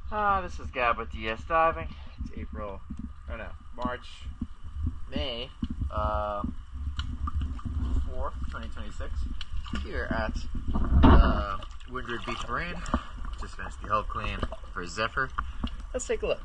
This is Gab with DS Diving. It's May 4th, 2026. Here at Woodward Beach Marine. Just finished the hull clean for Zephyr. Let's take a look.